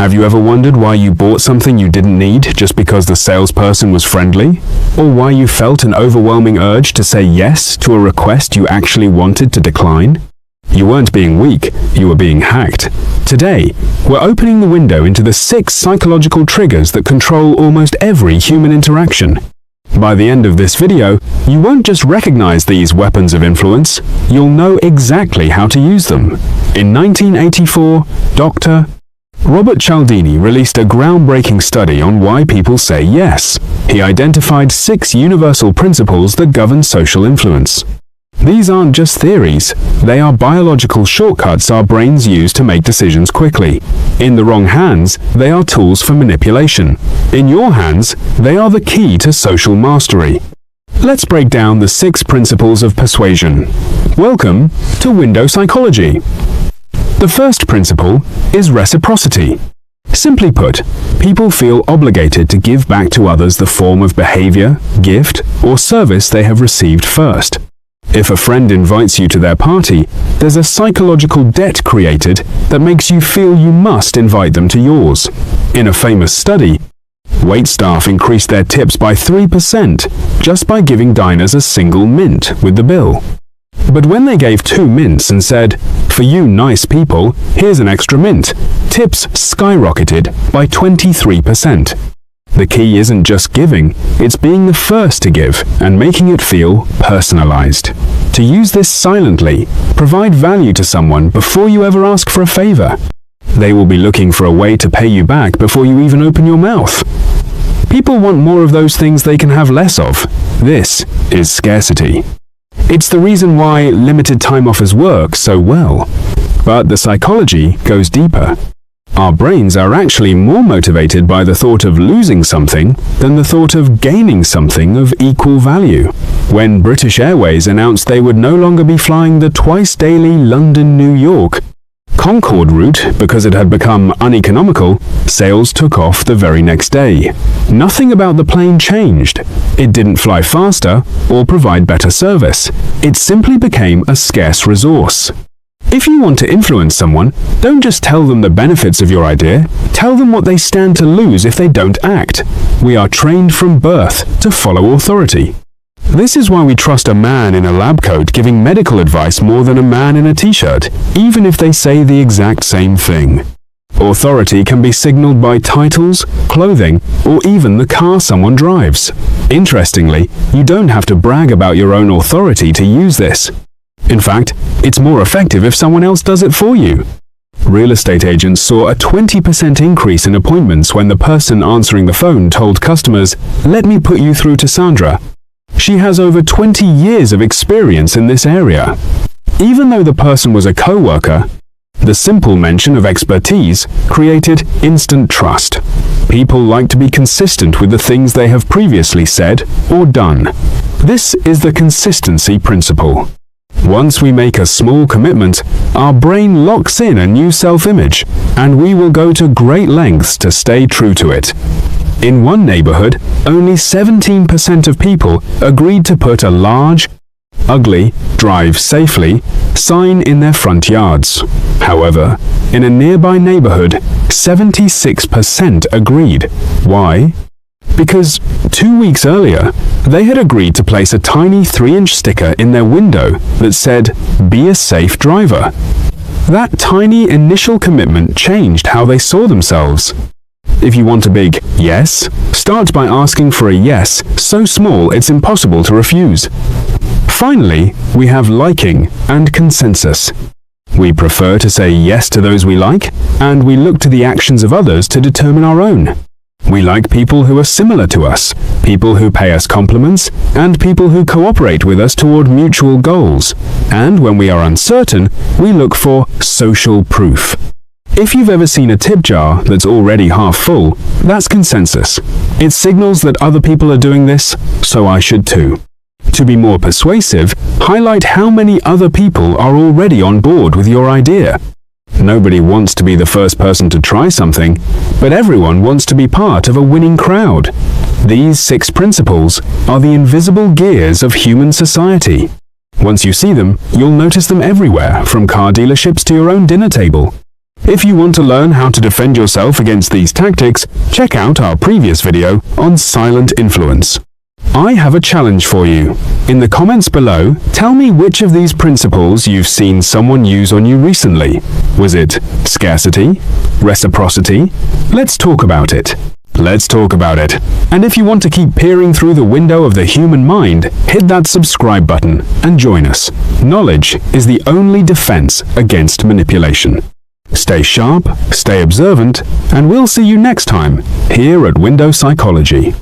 Have you ever wondered why you bought something you didn't need just because the salesperson was friendly? Or why you felt an overwhelming urge to say yes to a request you actually wanted to decline? You weren't being weak, you were being hacked. Today, we're opening the window into the 6 psychological triggers that control almost every human interaction. By the end of this video, you won't just recognize these weapons of influence, you'll know exactly how to use them. In 1984, Dr. Robert Cialdini released a groundbreaking study on why people say yes. He identified 6 universal principles that govern social influence. These aren't just theories, they are biological shortcuts our brains use to make decisions quickly. In the wrong hands, they are tools for manipulation. In your hands, they are the key to social mastery. Let's break down the 6 principles of persuasion. Welcome to Window Psychology. The first principle is reciprocity. Simply put, people feel obligated to give back to others the form of behavior, gift, or service they have received first. If a friend invites you to their party, there's a psychological debt created that makes you feel you must invite them to yours. In a famous study, waitstaff increased their tips by 3% just by giving diners a single mint with the bill. But when they gave 2 mints and said, "For you nice people, here's an extra mint," tips skyrocketed by 23%. The key isn't just giving, it's being the first to give and making it feel personalized. To use this silently, provide value to someone before you ever ask for a favor. They will be looking for a way to pay you back before you even open your mouth. People want more of those things they can have less of. This is scarcity. It's the reason why limited time offers work so well. But the psychology goes deeper. Our brains are actually more motivated by the thought of losing something than the thought of gaining something of equal value. When British Airways announced they would no longer be flying the twice-daily London-New York Concorde route because it had become uneconomical, sales took off the very next day. Nothing about the plane changed. It didn't fly faster or provide better service. It simply became a scarce resource. If you want to influence someone, don't just tell them the benefits of your idea, tell them what they stand to lose if they don't act. We are trained from birth to follow authority. This is why we trust a man in a lab coat giving medical advice more than a man in a t-shirt, even if they say the exact same thing. Authority can be signaled by titles, clothing, or even the car someone drives. Interestingly, you don't have to brag about your own authority to use this. In fact, it's more effective if someone else does it for you. Real estate agents saw a 20% increase in appointments when the person answering the phone told customers, "Let me put you through to Sandra. She has over 20 years of experience in this area." Even though the person was a co-worker, the simple mention of expertise created instant trust. People like to be consistent with the things they have previously said or done. This is the consistency principle. Once we make a small commitment, our brain locks in a new self-image, and we will go to great lengths to stay true to it. In one neighborhood, only 17% of people agreed to put a large, ugly, "Drive safely" sign in their front yards. However, in a nearby neighborhood, 76% agreed. Why? Because 2 weeks earlier, they had agreed to place a tiny 3-inch sticker in their window that said, "Be a safe driver." That tiny initial commitment changed how they saw themselves. If you want a big yes, start by asking for a yes so small it's impossible to refuse. Finally, we have liking and consensus. We prefer to say yes to those we like, and we look to the actions of others to determine our own. We like people who are similar to us, people who pay us compliments, and people who cooperate with us toward mutual goals. And when we are uncertain, we look for social proof. If you've ever seen a tip jar that's already half full, that's consensus. It signals that other people are doing this, so I should too. To be more persuasive, highlight how many other people are already on board with your idea. Nobody wants to be the first person to try something, but everyone wants to be part of a winning crowd. These 6 principles are the invisible gears of human society. Once you see them, you'll notice them everywhere, from car dealerships to your own dinner table. If you want to learn how to defend yourself against these tactics, check out our previous video on silent influence. I have a challenge for you. In the comments below, tell me which of these principles you've seen someone use on you recently. Was it scarcity? Reciprocity? Let's talk about it. Let's talk about it. And if you want to keep peering through the window of the human mind, hit that subscribe button and join us. Knowledge is the only defense against manipulation. Stay sharp, stay observant, and we'll see you next time here at Window Psychology.